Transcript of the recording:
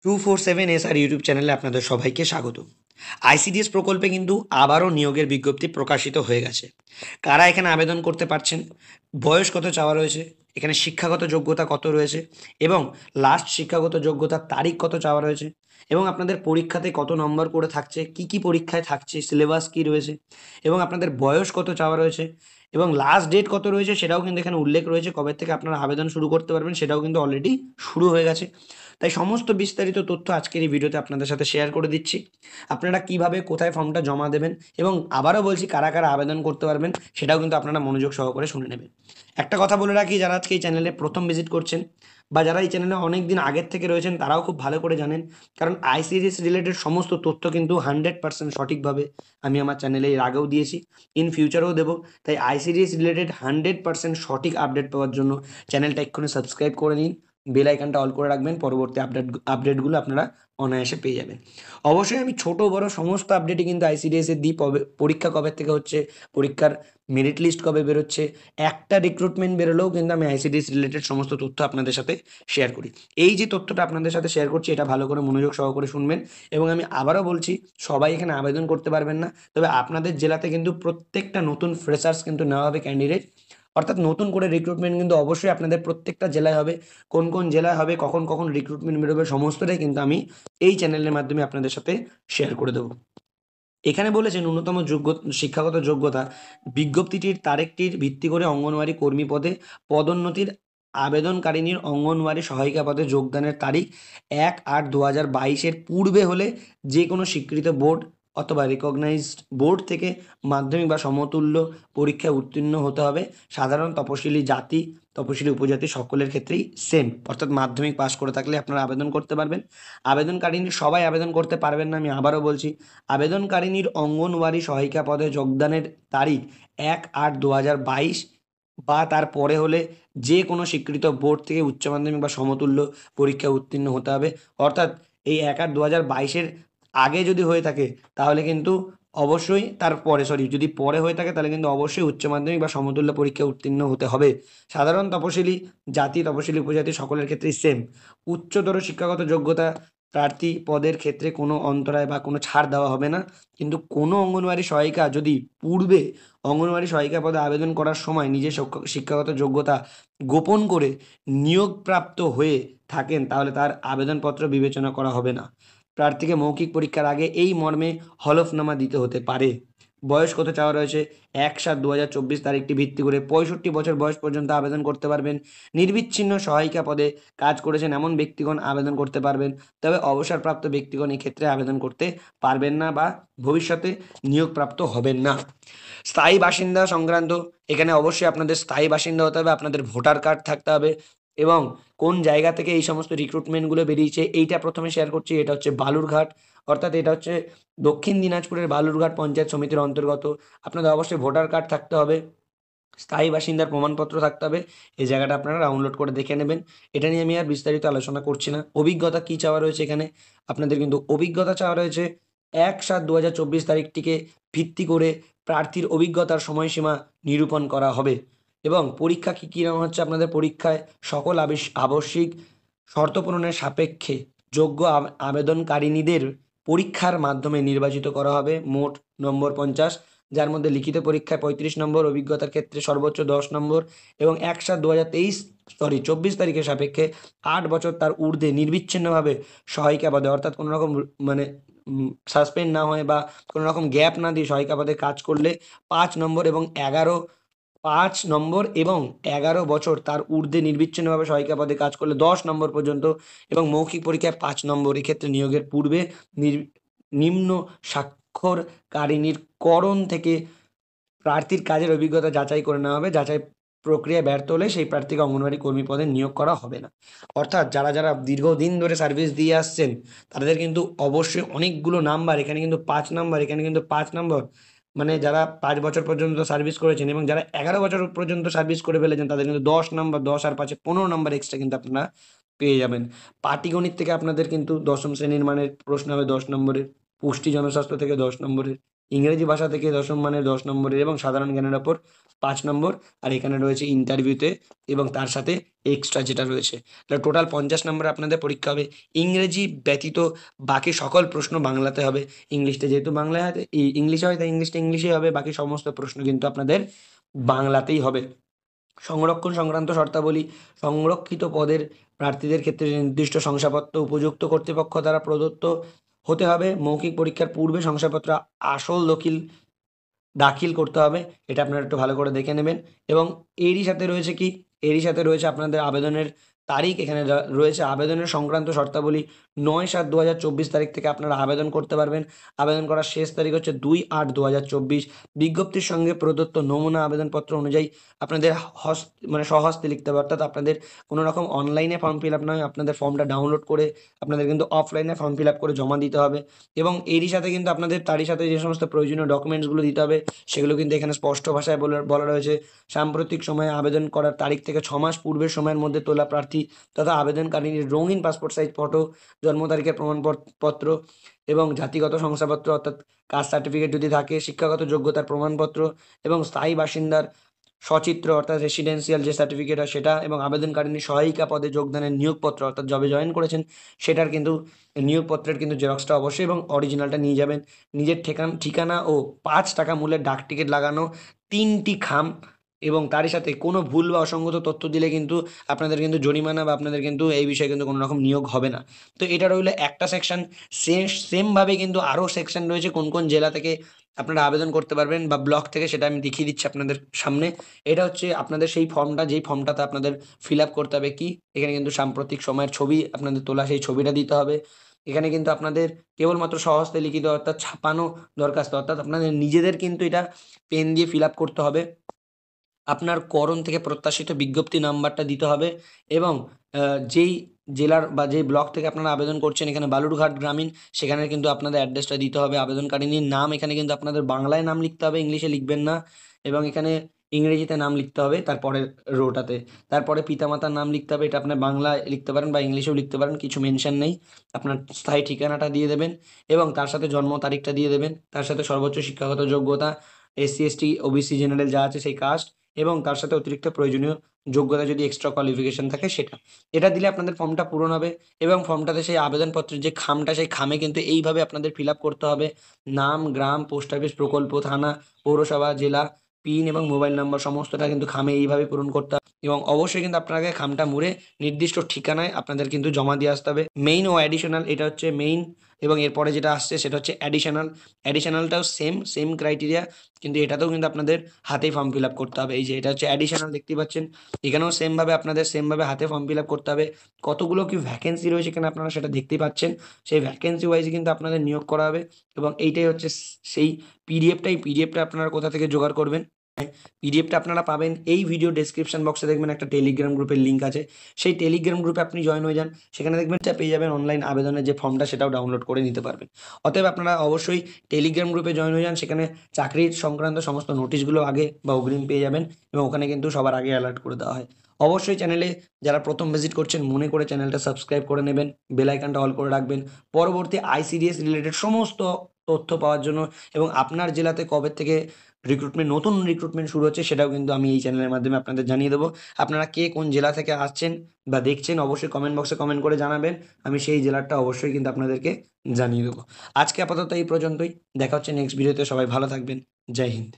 247 YouTube চ্যানেলে আপনাদের সবাইকে স্বাগত। আইসিডিএস প্রকল্পে কিন্তু আবারও নিয়োগের বিজ্ঞপ্তি প্রকাশিত হয়ে গেছে। কারা এখানে আবেদন করতে পারছেন, বয়স কত চাওয়া রয়েছে, এখানে শিক্ষাগত যোগ্যতা কত রয়েছে এবং লাস্ট শিক্ষাগত যোগ্যতার তারিখ কত চাওয়া রয়েছে এবং আপনাদের পরীক্ষাতে কত নম্বর করে থাকছে, কি কি পরীক্ষায় থাকছে, সিলেবাস কী রয়েছে এবং আপনাদের বয়স কত চাওয়া রয়েছে এবং লাস্ট ডেট কত রয়েছে সেটাও কিন্তু এখানে উল্লেখ রয়েছে। কবে থেকে আপনারা আবেদন শুরু করতে পারবেন সেটাও কিন্তু অলরেডি শুরু হয়ে গেছে। তাই সমস্ত বিস্তারিত তথ্য আজকের এই ভিডিওতে আপনাদের সাথে শেয়ার করে দিচ্ছি। আপনারা কিভাবে কোথায় ফর্মটা জমা দেবেন এবং আবারও বলছি কারা কারা আবেদন করতে পারবেন সেটাও কিন্তু আপনারা মনোযোগ সহকারে শুনে নেবেন। একটা কথা বলে রাখি, যারা আজকে এই চ্যানেলে প্রথম ভিজিট করছেন বা যারা এই চ্যানেলে অনেক দিন আগের থেকে রয়েছেন তারাও খুব ভালো করে জানেন, কারণ আইসিডিএস রিলেটেড সমস্ত তথ্য কিন্তু 100% সঠিকভাবে আমি আমার চ্যানেলে এর আগেও দিয়েছি, ইন ফিউচারেও দেবো। তাই আইসিডিএস রিলেটেড 100% সঠিক আপডেট পাওয়ার জন্য চ্যানেলটা এক্ষুনি সাবস্ক্রাইব করে নিন, বেল আইকনটা অল করে রাখবেন, পরবর্তী আপডেটগুলো আপনারা অনায়াসে পেয়ে যাবেন। অবশ্যই আমি ছোট বড় সমস্ত আপডেটই কিন্তু আইসিডিএস এর দিই। পরীক্ষা কবে থেকে হচ্ছে, পরীক্ষার মেরিট লিস্ট কবে বেরোচ্ছে, একটা রিক্রুটমেন্ট বেরোলেও কিন্তু আমি আইসিডিএস রিলেটেড সমস্ত তথ্য আপনাদের সাথে শেয়ার করি। এই যে তথ্যটা আপনাদের সাথে শেয়ার করছি এটা ভালো করে মনোযোগ সহকারে শুনবেন। এবং আমি আবারও বলছি, সবাই এখানে আবেদন করতে পারবেন না, তবে আপনাদের জেলাতে কিন্তু প্রত্যেকটা নতুন ফ্রেশার্স কিন্তু নেওয়া হবে ক্যান্ডিডেট, অর্থাৎ নতুন করে রিক্রুটমেন্ট কিন্তু অবশ্যই আপনাদের প্রত্যেকটা জেলায় হবে। কোন কোন জেলায় হবে, কখন কখন রিক্রুটমেন্ট বেরোবে, সমস্তটাই কিন্তু আমি এই চ্যানেলের মাধ্যমে আপনাদের সাথে শেয়ার করে দেবো। এখানে বলেছে ন্যূনতম শিক্ষাগত যোগ্যতা, বিজ্ঞপ্তিটির তারিখটির ভিত্তি করে অঙ্গনওয়াড়ি কর্মী পদে পদোন্নতির আবেদনকারিনীর অঙ্গনওয়াড়ি সহায়িকা পদে যোগদানের তারিখ 1/8/2022 পূর্বে হলে যে কোনো স্বীকৃত বোর্ড অথবা রিকগনাইজড বোর্ড থেকে মাধ্যমিক বা সমতুল্য পরীক্ষায় উত্তীর্ণ হতে হবে। সাধারণ তপশিলি জাতি, তপশিলি উপজাতি সকলের ক্ষেত্রেই সেম, অর্থাৎ মাধ্যমিক পাস করে থাকলে আপনারা আবেদন করতে পারবেন। আবেদনকারিনী সবাই আবেদন করতে পারবেন না, আমি আবারও বলছি। আবেদনকারিনীর অঙ্গনওয়াড়ি সহায়িকা পদে যোগদানের তারিখ 1/8/2022 বা তার পরে হলে যে কোনো স্বীকৃত বোর্ড থেকে উচ্চ মাধ্যমিক বা সমতুল্য পরীক্ষায় উত্তীর্ণ হতে হবে। অর্থাৎ এই 1/8/2022 আগে যদি হয়ে থাকে তাহলে কিন্তু অবশ্যই, তারপরে যদি পরে হয়ে থাকে তাহলে কিন্তু অবশ্যই উচ্চ মাধ্যমিক বা সমতুল্য পরীক্ষায় উত্তীর্ণ হতে হবে। সাধারণ তপশিলি জাতি, তপশিলি উপজাতি সকলের ক্ষেত্রেই সেম। উচ্চতর শিক্ষাগত যোগ্যতা প্রার্থী পদের ক্ষেত্রে কোনো অন্তরায় বা কোনো ছাড় দেওয়া হবে না। কিন্তু কোনো অঙ্গনওয়াড়ি সহায়িকা যদি পূর্বে অঙ্গনওয়াড়ি সহায়িকা পদে আবেদন করার সময় নিজের শিক্ষাগত যোগ্যতা গোপন করে নিয়োগপ্রাপ্ত হয়ে থাকেন তাহলে তার আবেদনপত্র বিবেচনা করা হবে না। প্রার্থীকে মৌখিক পরীক্ষার আগে এই মর্মে হলফনামা দিতে হতে পারে। বয়স কত চাওয়া রয়েছে, 1/7/2024 তারিখটি ভিত্তি করে 65 বছর বয়স পর্যন্ত আবেদন করতে পারবেন। নির্বিচ্ছিন্ন সহায়িকা পদে কাজ করেছেন এমন ব্যক্তিগণ আবেদন করতে পারবেন, তবে অবসরপ্রাপ্ত ব্যক্তিগণ এই ক্ষেত্রে আবেদন করতে পারবেন না বা ভবিষ্যতে নিয়োগপ্রাপ্ত হবেন না। স্থায়ী বাসিন্দা সংক্রান্ত, এখানে অবশ্যই আপনাদের স্থায়ী বাসিন্দা হতে হবে, আপনাদের ভোটার কার্ড থাকতে হবে এবং কোন জায়গা থেকে এই সমস্ত রিক্রুটমেন্টগুলো বেরিয়েছে এইটা প্রথমে শেয়ার করছি। এটা হচ্ছে বালুরঘাট, অর্থাৎ এটা হচ্ছে দক্ষিণ দিনাজপুরের বালুরঘাট পঞ্চায়েত সমিতির অন্তর্গত। আপনাদের অবশ্যই ভোটার কার্ড থাকতে হবে, স্থায়ী বাসিন্দার প্রমাণপত্র থাকতে হবে। এই জায়গাটা আপনারা ডাউনলোড করে দেখে নেবেন। এটা নিয়ে আমি আর বিস্তারিত আলোচনা করছি না। অভিজ্ঞতা কী চাওয়া রয়েছে এখানে, আপনাদের কিন্তু অভিজ্ঞতা চাওয়া রয়েছে 1/7/2024 তারিখটিকে ভিত্তি করে প্রার্থীর অভিজ্ঞতার সময়সীমা নিরূপণ করা হবে এবং পরীক্ষা কী কী নেওয়া হচ্ছে আপনাদের পরীক্ষায় সকল আবশ্যিক শর্ত পূরণের সাপেক্ষে যোগ্য আবেদনকারিনীদের পরীক্ষার মাধ্যমে নির্বাচিত করা হবে। মোট নম্বর 50, যার মধ্যে লিখিত পরীক্ষায় 35 নম্বর, অভিজ্ঞতার ক্ষেত্রে সর্বোচ্চ 10 নম্বর এবং 1/7/2024 তারিখের সাপেক্ষে 8 বছর তার ঊর্ধ্বে নির্বিচ্ছিন্নভাবে সহায়িকা পদে, অর্থাৎ কোনো রকম মানে সাসপেন্ড না হয় বা কোনো রকম গ্যাপ না দিয়ে সহায়িকা পদে কাজ করলে 5 নম্বর এবং 11 বছর তার ঊর্ধ্বে নির্বিচ্ছিন্নভাবে সহায়িকা পদে কাজ করলে 10 নম্বর পর্যন্ত এবং মৌখিক পরীক্ষায় 5 নম্বর। এক্ষেত্রে নিয়োগের পূর্বে নিম্ন স্বাক্ষরকারিনীর করণ থেকে প্রার্থীর কাজের অভিজ্ঞতা যাচাই করে নেওয়া হবে। যাচাই প্রক্রিয়ায় ব্যর্থ হলে সেই প্রার্থীকে অঙ্গনওয়াড়ি কর্মী পদে নিয়োগ করা হবে না। অর্থাৎ যারা যারা দীর্ঘদিন ধরে সার্ভিস দিয়ে আসছেন তাদের কিন্তু অবশ্যই অনেকগুলো নাম্বার, এখানে কিন্তু 5 নাম্বার, এখানে কিন্তু 5 নম্বর, মানে যারা 5 বছর পর্যন্ত সার্ভিস করেছেন এবং যারা 11 বছর পর্যন্ত সার্ভিস করে ফেলেছেন তাদের কিন্তু 10 নম্বর, 10 আর 5 15 নম্বর এক্সট্রা কিন্তু আপনারা পেয়ে যাবেন। পাটিগণিত থেকে আপনাদের কিন্তু দশম শ্রেণীর মানের প্রশ্ন হবে 10 নম্বরের, পুষ্টি জনস্বাস্থ্য থেকে 10 নম্বরের, ইংরেজি ভাষা থেকে দশম মানের 10 নম্বরের এবং সাধারণ জ্ঞানের ওপর 5 নম্বর। আর এখানে রয়েছে ইন্টারভিউতে এবং তার সাথে এক্সট্রা যেটা রয়েছে। তাহলে টোটাল 50 নম্বরে আপনাদের পরীক্ষা হবে। ইংরেজি ব্যতীত বাকি সকল প্রশ্ন বাংলাতে হবে। ইংলিশটা যেহেতু বাংলায় হয়, ইংলিশে হয়, তাই ইংলিশটা ইংলিশেই হবে। বাকি সমস্ত প্রশ্ন কিন্তু আপনাদের বাংলাতেই হবে। সংরক্ষণ সংক্রান্ত শর্তাবলী: সংরক্ষিত পদের প্রার্থীদের ক্ষেত্রে নির্দিষ্ট শংসাপত্র উপযুক্ত কর্তৃপক্ষ দ্বারা প্রদত্ত হতে হবে। মৌখিক পরীক্ষার পূর্বে শংসাপত্র আসল দাখিল করতে হবে। এটা আপনারা একটু ভালো করে দেখে নেবেন। এবং এরই সাথে রয়েছে আপনাদের আবেদনের তারিখ। এখানে রয়েছে আবেদনের সংক্রান্ত শর্তাবলী। 9/7/2024 তারিখ থেকে আপনারা আবেদন করতে পারবেন। আবেদন করার শেষ তারিখ হচ্ছে 2/8/2024। বিজ্ঞপ্তির সঙ্গে প্রদত্ত নমুনা আবেদনপত্র অনুযায়ী আপনাদের স্বহস্তে লিখতে হবে। অর্থাৎ আপনাদের কোনো রকম অনলাইনে ফর্ম ফিল আপ নয়, আপনাদের ফর্মটা ডাউনলোড করে আপনাদের কিন্তু অফলাইনে ফর্ম ফিল আপ করে জমা দিতে হবে। এবং এরই সাথে কিন্তু আপনাদের তারই সাথে যে সমস্ত প্রয়োজনীয় ডকুমেন্টসগুলো দিতে হবে সেগুলো কিন্তু এখানে স্পষ্ট ভাষায় বলা রয়েছে। সাম্প্রতিক সময়ে আবেদন করার তারিখ থেকে 6 মাস পূর্বের সময়ের মধ্যে তোলা প্রার্থী তথা আবেদনকারীর রঙিন পাসপোর্ট সাইজ ফটো, জন্ম তারিখের প্রমাণপত্র এবং জাতিগত শংসাপত্র অর্থাৎ কাস্ট সার্টিফিকেট যদি থাকে, শিক্ষাগত যোগ্যতার প্রমাণপত্র এবং স্থায়ী বাসিন্দার সচিত্র অর্থাৎ রেসিডেন্সিয়াল যে সার্টিফিকেট হয় সেটা, এবং আবেদনকারিনীর সহায়িকা পদে যোগদানের নিয়োগপত্র অর্থাৎ জবে জয়েন করেছেন সেটার কিন্তু নিয়োগপত্রের কিন্তু জেরক্সটা অবশ্যই এবং অরিজিনালটা নিয়ে যাবেন। নিজের ঠিকানা ও 5 টাকা মূল্যের ডাক টিকিট লাগানো 3টি খাম, এবং তারই সাথে কোনো ভুল বা অসঙ্গত তথ্য দিলে কিন্তু আপনাদের কিন্তু জরিমানা বা আপনাদের কিন্তু এই বিষয়ে কিন্তু কোনো রকম নিয়োগ হবে না। তো এটা রইল একটা সেকশন। সেমভাবে কিন্তু আরও সেকশন রয়েছে কোন কোন জেলা থেকে আপনারা আবেদন করতে পারবেন বা ব্লক থেকে, সেটা আমি দেখিয়ে দিচ্ছি আপনাদের সামনে। এটা হচ্ছে আপনাদের সেই ফর্মটা, যেই ফর্মটাতে আপনাদের ফিল আপ করতে হবে কি, এখানে কিন্তু সাম্প্রতিক সময়ের ছবি আপনাদের তোলা, সেই ছবিটা দিতে হবে। এখানে কিন্তু আপনাদের কেবলমাত্র স্বহস্তে লিখিত অর্থাৎ ছাপানো দরখাস্ত, অর্থাৎ আপনাদের নিজেদের কিন্তু এটা পেন দিয়ে ফিল আপ করতে হবে। আপনার করণ থেকে প্রত্যাশিত বিজ্ঞপ্তি নাম্বারটা দিতে হবে এবং যেই জেলার বা যেই ব্লক থেকে আপনারা আবেদন করছেন, এখানে বালুরঘাট গ্রামীণ, সেখানে কিন্তু আপনাদের অ্যাড্রেসটা দিতে হবে। আবেদনকারিনীর নাম এখানে কিন্তু আপনাদের বাংলায় নাম লিখতে হবে, ইংলিশে লিখবেন না। এবং এখানে ইংরেজিতে নাম লিখতে হবে তারপরের রোটাতে। তারপরে পিতামাতার নাম লিখতে হবে, এটা আপনার বাংলায় লিখতে পারেন বা ইংলিশেও লিখতে পারেন, কিছু মেনশন নেই। আপনার স্থায়ী ঠিকানাটা দিয়ে দেবেন এবং তার সাথে জন্ম তারিখটা দিয়ে দেবেন। তার সাথে সর্বোচ্চ শিক্ষাগত যোগ্যতা, SC ST OBC জেনারেল যা আছে সেই কাস্ট, এবং তার সাথে অতিরিক্ত প্রয়োজনীয় যোগ্যতা যদি এক্সট্রা কোয়ালিফিকেশন থাকে সেটা। এটা দিলে আপনাদের ফর্মটা পূরণ হবে এবং ফর্মটাতে সেই আবেদনপত্রের যে খামটা, সেই খামে কিন্তু এইভাবে আপনাদের ফিল আপ করতে হবে: নাম, গ্রাম, পোস্ট অফিস, প্রকল্প, থানা, পৌরসভা, জেলা, পিন এবং মোবাইল নম্বর সমস্তটা কিন্তু খামে এইভাবে পূরণ করতে হবে। এবং অবশ্যই কিন্তু আপনাকে খামটা মুড়ে নির্দিষ্ট ঠিকানায় আপনাদের কিন্তু জমা দিয়ে আসতে হবে। মেইন ও অ্যাডিশনাল, এটা হচ্ছে মেইন এবং এরপরে যেটা আসছে সেটা হচ্ছে অ্যাডিশনাল। অ্যাডিশনালটাও সেম ক্রাইটেরিয়া, কিন্তু এটাতেও কিন্তু আপনাদের হাতেই ফর্ম ফিল আপ করতে হবে। এই যে এটা হচ্ছে অ্যাডিশনাল, দেখতে পাচ্ছেন, এখানেও সেমভাবে আপনাদের সেমভাবে হাতে ফর্ম ফিল আপ করতে হবে। কতগুলো কি ভ্যাকেন্সি রয়েছে এখানে আপনারা সেটা দেখতেই পাচ্ছেন, সেই ভ্যাকেন্সি ওয়াইজ কিন্তু আপনাদের নিয়োগ করা হবে। এবং এইটাই হচ্ছে সেই পিডিএফটা আপনারা কোথা থেকে জোগাড় করবেন? পিডিএফটা আপনারা পাবেন এই ভিডিও ডেসক্রিপশন বক্সে, দেখবেন একটা টেলিগ্রাম গ্রুপের লিঙ্ক আছে, সেই টেলিগ্রাম গ্রুপে আপনি জয়েন হয়ে যান। সেখানে দেখবেন পেয়ে যাবেন অনলাইন আবেদনের যে ফর্মটা, সেটাও ডাউনলোড করে নিতে পারবেন। অতএব আপনারা অবশ্যই টেলিগ্রাম গ্রুপে জয়েন হয়ে যান, সেখানে চাকরির সংক্রান্ত সমস্ত নোটিশগুলো আগে বা অগ্রিম পেয়ে যাবেন এবং ওখানে কিন্তু সবার আগে অ্যালার্ট করে দেওয়া হয়। অবশ্যই চ্যানেলে যারা প্রথম ভিজিট করছেন মনে করে চ্যানেলটা সাবস্ক্রাইব করে নেবেন, বেল আইকনটা অল করে রাখবেন পরবর্তী ICDS রিলেটেড সমস্ত তথ্য পাওয়ার জন্য। এবং আপনার জেলাতে কবে থেকে নতুন রিক্রুটমেন্ট শুরু হচ্ছে সেটাও কিন্তু আমি এই চ্যানেলের মাধ্যমে আপনাদের জানিয়ে দেবো। আপনারা কে কোন জেলা থেকে আসছেন বা দেখছেন অবশ্যই কমেন্ট বক্সে কমেন্ট করে জানাবেন, আমি সেই জেলাটা অবশ্যই কিন্তু আপনাদেরকে জানিয়ে দেবো। আজকে আপাতত এই পর্যন্তই, দেখা হচ্ছে নেক্সট ভিডিওতে। সবাই ভালো থাকবেন। জয় হিন্দ।